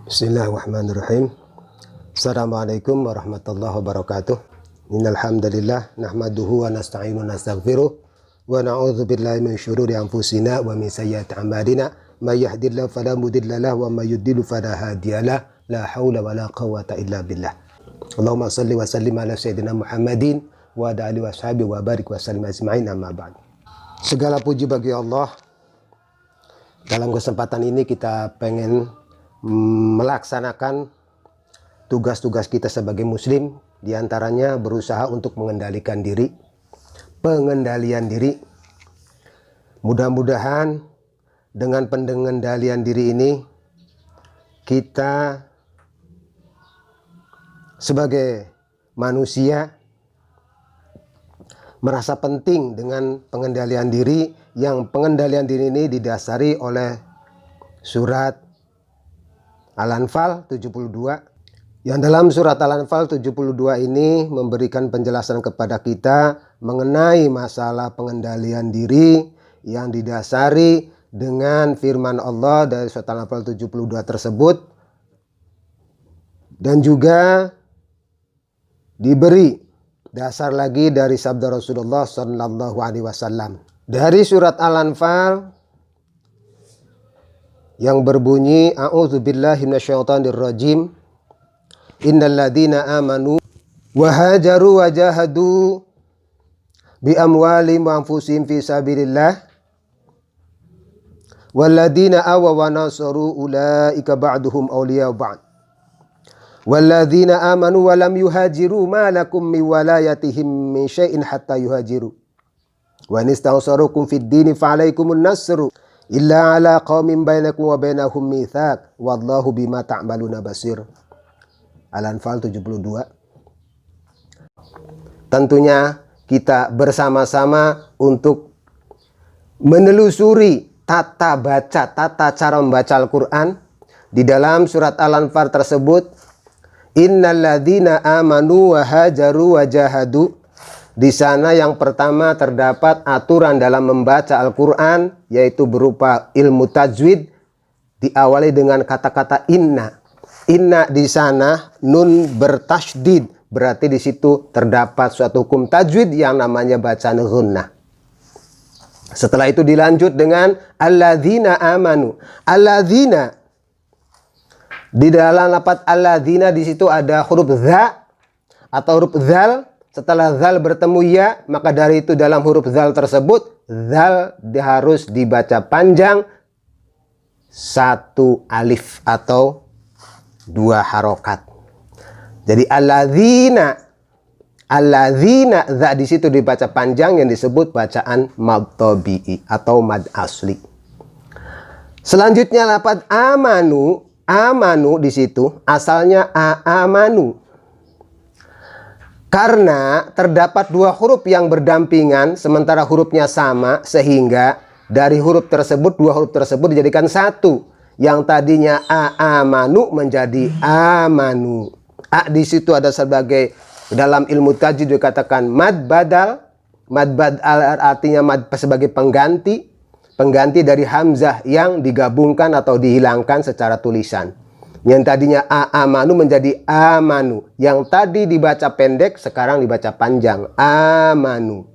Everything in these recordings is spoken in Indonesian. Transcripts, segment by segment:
Bismillahirrahmanirrahim. Assalamualaikum warahmatullahi wabarakatuh. Innal hamdalillah nahmaduhu wa nasta'inu wa nastaghfiruh wa na'udzu billahi min syururi anfusina wa min sayyiati a'malina may yahdihillahu fala mudilla lahu wa may yudlil fala hadiyalah. La haula wala quwwata illa billah. Allahumma shalli wa sallim ala sayyidina Muhammadin wa ala alihi washabihi wa barik wa sallim ajma'in, amma ba'd. Segala puji bagi Allah. Dalam kesempatan ini kita pengen melaksanakan tugas-tugas kita sebagai muslim, diantaranya berusaha untuk mengendalikan diri, pengendalian diri. Mudah-mudahan dengan pengendalian diri ini kita sebagai manusia merasa penting dengan pengendalian diri, yang pengendalian diri ini didasari oleh surat Al-Anfal 72, yang dalam surat Al-Anfal 72 ini memberikan penjelasan kepada kita mengenai masalah pengendalian diri yang didasari dengan firman Allah dari surat Al-Anfal 72 tersebut, dan juga diberi dasar lagi dari sabda Rasulullah Sallallahu Alaihi Wasallam dari surat Al-Anfal yang berbunyi, a'udzubillahi minasyaitonirrajim, innalladzina amanu wa hajaru wa jahadu bi amwalihim wa anfusihim fi sabilillah walladzina awaw wa nasaru ulaika ba'duhum awliya'u ba'd walladzina amanu wa lam yuhajiru ma lakum min walayatihim min syai'in hatta yuhajiru wa nista'usarukum fid dini fa'alaikumun nasru illa ala qaumin bainakum wa bainahum mitsaq wallahu bima ta'maluna basir. Al-Anfal 72. Tentunya kita bersama-sama untuk menelusuri tata cara membaca Al-Quran. Di dalam surat Al-Anfal tersebut, innalladzina amanu wa hajaru wa jahadu. Di sana yang pertama terdapat aturan dalam membaca Al-Quran, yaitu berupa ilmu tajwid, diawali dengan kata-kata inna. Inna di sana nun bertasydid, berarti di situ terdapat suatu hukum tajwid yang namanya bacaan ghunnah. Setelah itu dilanjut dengan alladzina amanu. Alladzina, di dalam lafaz alladzina di situ ada huruf za atau huruf zal. Setelah zal bertemu ya, maka dari itu dalam huruf zal tersebut, zal harus dibaca panjang satu alif atau dua harokat. Jadi alladzina za di situ dibaca panjang yang disebut bacaan mad tabi'i atau mad asli. Selanjutnya lafaz amanu. Amanu di situ asalnya amanu. Karena terdapat dua huruf yang berdampingan sementara hurufnya sama, sehingga dari huruf tersebut, dua huruf tersebut dijadikan satu. Yang tadinya amanu menjadi amanu. A di situ ada sebagai, dalam ilmu tajwid dikatakan mad badal. Mad badal artinya mad sebagai pengganti. Pengganti dari hamzah yang digabungkan atau dihilangkan secara tulisan. Yang tadinya amanu menjadi amanu. Yang tadi dibaca pendek, sekarang dibaca panjang. Amanu.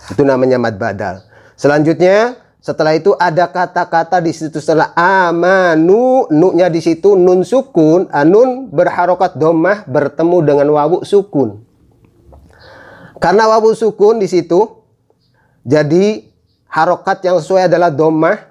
Itu namanya mad badal. Selanjutnya, setelah itu ada kata-kata di situ setelah amanu. Nu-nya di situ nun sukun. Nun berharokat dhammah bertemu dengan wawu sukun. Karena wawu sukun di situ, jadi harokat yang sesuai adalah dhammah.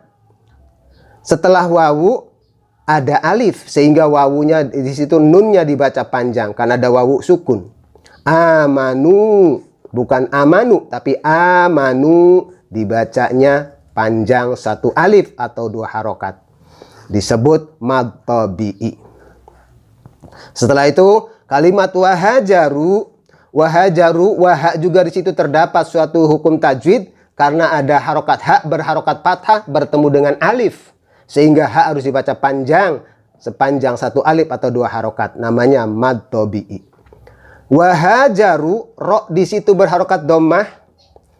Setelah wawu ada alif, sehingga wawunya di situ nunnya dibaca panjang karena ada wawu sukun. Amanu, bukan amanu, tapi amanu dibacanya panjang satu alif atau dua harokat. Disebut mad tabi'i. Setelah itu kalimat wahajaru, wahak juga di situ terdapat suatu hukum tajwid karena ada harokat hak berharokat fathah bertemu dengan alif. Sehingga hak harus dibaca panjang, sepanjang satu alif atau dua harokat. Namanya mad tabi'i. Wahajaru, ro di situ berharokat dhammah.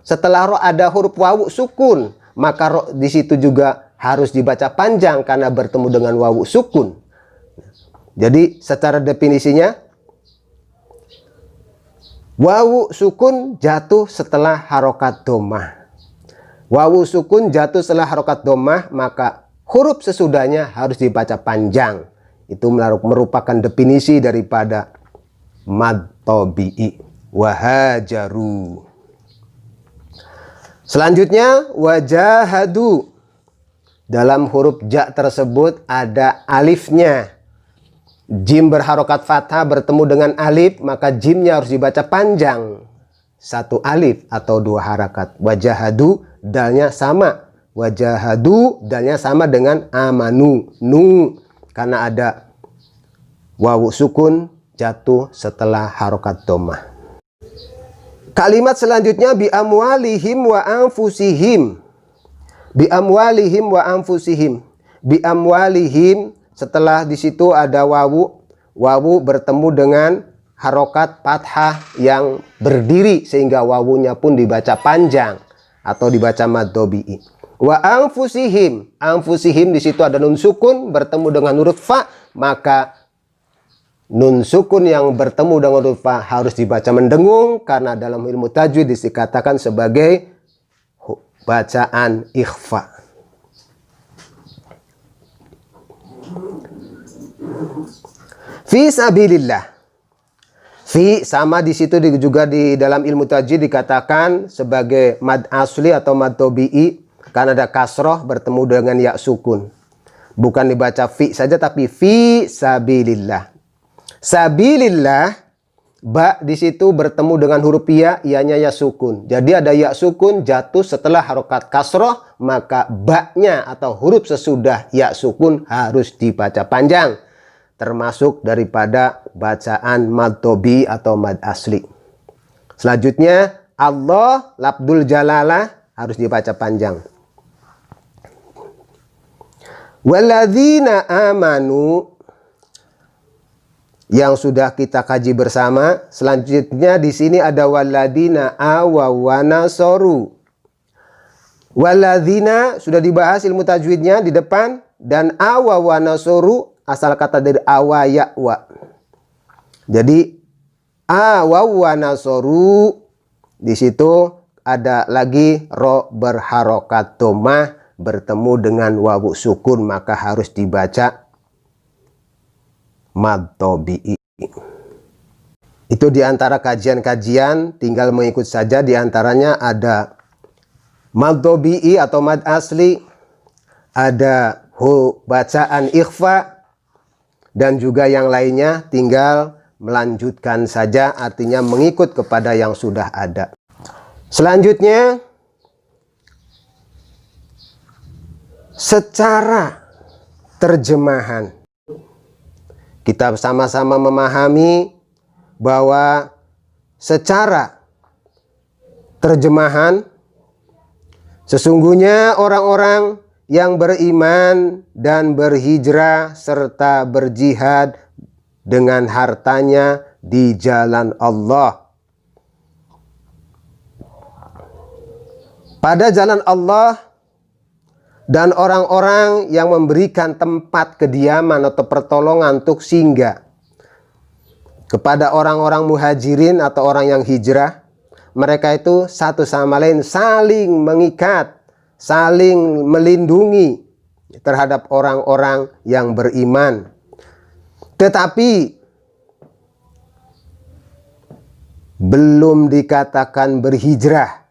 Setelah ro ada huruf wawu sukun, maka ro di situ juga harus dibaca panjang karena bertemu dengan wawu sukun. Jadi secara definisinya, wawu sukun jatuh setelah harokat dhammah. Wawu sukun jatuh setelah harokat dhammah, maka huruf sesudahnya harus dibaca panjang. Itu merupakan definisi daripada mad tabi'i. Wahajaru. Selanjutnya wajahadu. Dalam huruf ja tersebut ada alifnya. Jim berharokat fathah bertemu dengan alif, maka jimnya harus dibaca panjang. Satu alif atau dua harakat. Wajahadu, dalnya sama. Wajahadu, dalnya sama dengan amanu. Nu, karena ada wawu sukun jatuh setelah harokat dhammah. Kalimat selanjutnya bi amwalihim wa anfusihim. Bi amwalihim wa anfusihim. Bi amwalihim, setelah di situ ada wawu. Wawu bertemu dengan harokat fathah yang berdiri sehingga wawunya pun dibaca panjang atau dibaca mad tabi'i. Wa anfusihim. Anfusihim di situ ada nun sukun bertemu dengan huruf fa, maka nun sukun yang bertemu dengan huruf fa harus dibaca mendengung, karena dalam ilmu tajwid dikatakan sebagai bacaan ikhfa. Fi sabilillah. Fi sama di situ juga di dalam ilmu tajwid dikatakan sebagai mad asli atau mad tabi'i karena ada kasroh bertemu dengan ya sukun. Bukan dibaca fi saja tapi fi sabilillah. Sabilillah, ba di situ bertemu dengan huruf ya, ianya ya sukun. Jadi ada ya sukun jatuh setelah harokat kasroh, maka ba-nya atau huruf sesudah ya sukun harus dibaca panjang. Termasuk daripada bacaan mad tabi'i atau mad asli. Selanjutnya, Allah, lafdzul jalalah harus dibaca panjang. Walladzina amanu, yang sudah kita kaji bersama. Selanjutnya di sini ada walladzina awaw wa nasaru. Walladzina sudah dibahas ilmu tajwidnya di depan, dan awaw wa nasaru asal kata dari awa ya wa. Jadi awaw wa nasaru di situ ada lagi ro berharokat dhammah bertemu dengan wawu sukun, maka harus dibaca mad tabi'i. Itu diantara kajian-kajian, tinggal mengikut saja. Diantaranya ada mad tabi'i atau mad asli, ada bacaan ikhfa, dan juga yang lainnya tinggal melanjutkan saja, artinya mengikut kepada yang sudah ada. Selanjutnya, secara terjemahan. Kita sama-sama memahami bahwa secara terjemahan sesungguhnya orang-orang yang beriman dan berhijrah serta berjihad dengan hartanya di jalan Allah. Pada jalan Allah, dan orang-orang yang memberikan tempat kediaman atau pertolongan untuk singgah kepada orang-orang muhajirin atau orang yang hijrah, mereka itu satu sama lain saling mengikat, saling melindungi terhadap orang-orang yang beriman. Tetapi belum dikatakan berhijrah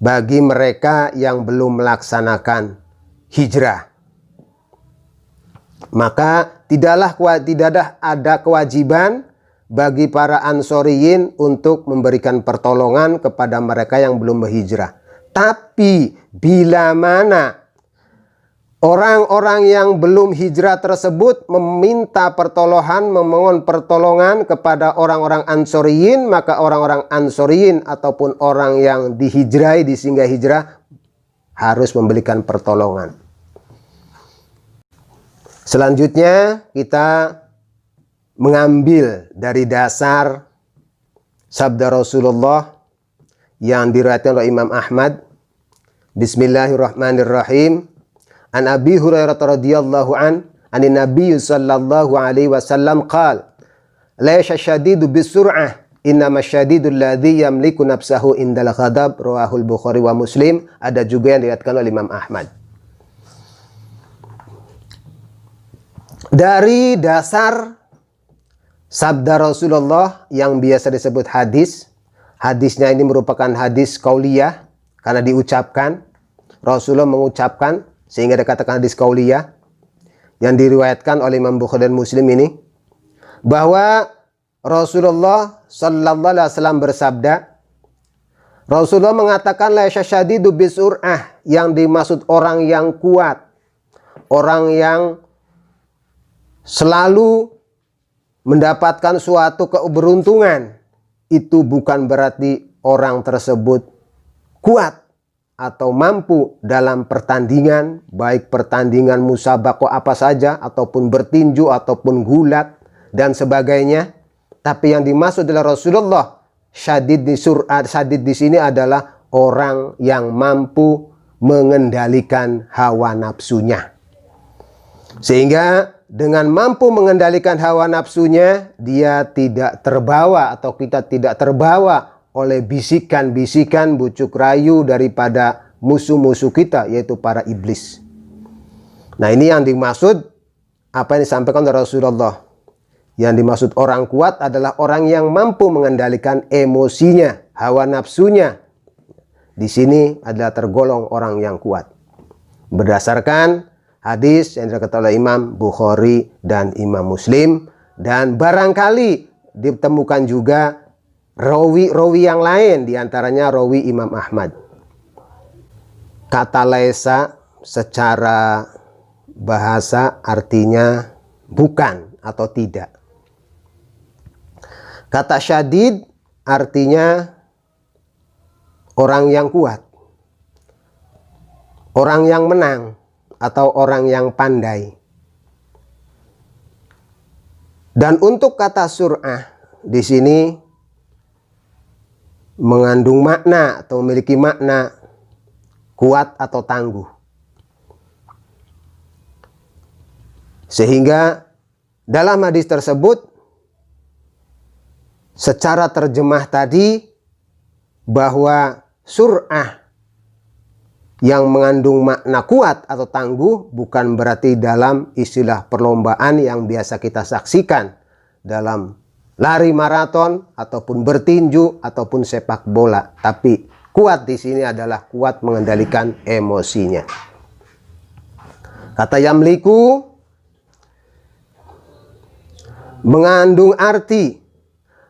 bagi mereka yang belum melaksanakan hijrah. Maka tidak ada kewajiban bagi para ansoriyin untuk memberikan pertolongan kepada mereka yang belum berhijrah. Tapi bila mana orang-orang yang belum hijrah tersebut meminta pertolongan, memohon pertolongan kepada orang-orang ansoriyin, maka orang-orang ansoriyin ataupun orang yang dihijrahi, disinggah hijrah, harus memberikan pertolongan. Selanjutnya kita mengambil dari dasar sabda Rasulullah yang diriwayatkan oleh Imam Ahmad. Bismillahirrahmanirrahim. An Abi Hurairah radhiyallahu an anin Nabi sallallahu alaihi wasallam qala laisa syadidu bisur'ah innama syadidul ladzi yamliku nafsahu indal ghadab, rawahul Bukhari wa Muslim. Ada juga yang diriwayatkan oleh Imam Ahmad. Dari dasar sabda Rasulullah yang biasa disebut hadis. Hadisnya ini merupakan hadis qauliyah karena diucapkan. Rasulullah mengucapkan sehingga dikatakan hadis qauliyah yang diriwayatkan oleh Imam Bukhari dan Muslim ini, bahwa Rasulullah sallallahu alaihi wasallam bersabda, Rasulullah mengatakan la syadidu bisur'ah, yang dimaksud orang yang kuat, orang yang selalu mendapatkan suatu keberuntungan, itu bukan berarti orang tersebut kuat atau mampu dalam pertandingan, baik pertandingan musabaqah apa saja, ataupun bertinju, ataupun gulat, dan sebagainya. Tapi yang dimaksud adalah Rasulullah syadid di sini adalah orang yang mampu mengendalikan hawa nafsunya. Sehingga dengan mampu mengendalikan hawa nafsunya, dia tidak terbawa atau kita tidak terbawa oleh bisikan-bisikan bujuk rayu daripada musuh-musuh kita, yaitu para iblis. Nah, ini yang dimaksud apa yang disampaikan oleh Rasulullah. Yang dimaksud orang kuat adalah orang yang mampu mengendalikan emosinya, hawa nafsunya. Di sini adalah tergolong orang yang kuat. Berdasarkan hadis yang dikatakan oleh Imam Bukhari dan Imam Muslim, dan barangkali ditemukan juga rawi-rawi yang lain, diantaranya rawi Imam Ahmad. Kata laisa secara bahasa artinya bukan atau tidak. Kata syadid artinya orang yang kuat, orang yang menang, atau orang yang pandai. Dan untuk kata sur'ah di sini mengandung makna atau memiliki makna kuat atau tangguh. Sehingga dalam hadis tersebut secara terjemah tadi bahwa sur'ah yang mengandung makna kuat atau tangguh bukan berarti dalam istilah perlombaan yang biasa kita saksikan dalam lari maraton ataupun bertinju ataupun sepak bola, tapi kuat di sini adalah kuat mengendalikan emosinya. Kata yamliku mengandung arti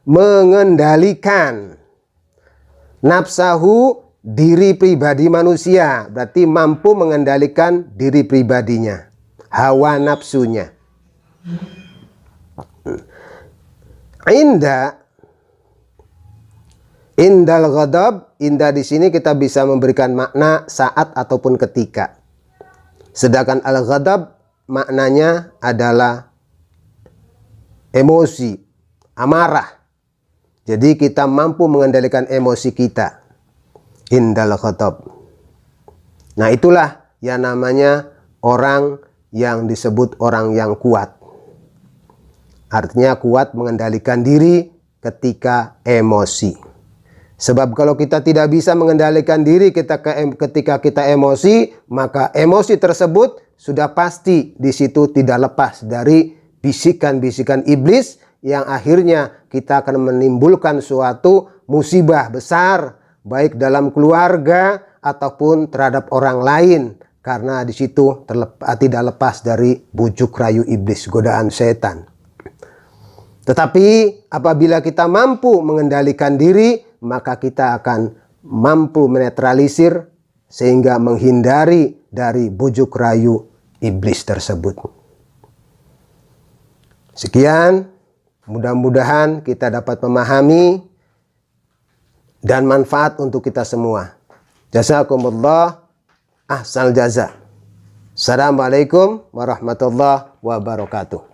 mengendalikan nafsahu, diri pribadi manusia, berarti mampu mengendalikan diri pribadinya, hawa nafsunya. Indal ghadab, inda di sini kita bisa memberikan makna saat ataupun ketika. Sedangkan al ghadab maknanya adalah emosi, amarah. Jadi kita mampu mengendalikan emosi kita. Indal ghadab. Nah, itulah yang namanya orang yang disebut orang yang kuat. Artinya kuat mengendalikan diri ketika emosi. Sebab kalau kita tidak bisa mengendalikan diri ketika kita emosi, maka emosi tersebut sudah pasti di situ tidak lepas dari bisikan-bisikan iblis yang akhirnya kita akan menimbulkan suatu musibah besar baik dalam keluarga ataupun terhadap orang lain, karena di situ tidak lepas dari bujuk rayu iblis, godaan setan. Tetapi apabila kita mampu mengendalikan diri, maka kita akan mampu menetralisir sehingga menghindari dari bujuk rayu iblis tersebut. Sekian, mudah-mudahan kita dapat memahami dan manfaat untuk kita semua. Jazakumullah ahsanal jaza. Assalamualaikum warahmatullahi wabarakatuh.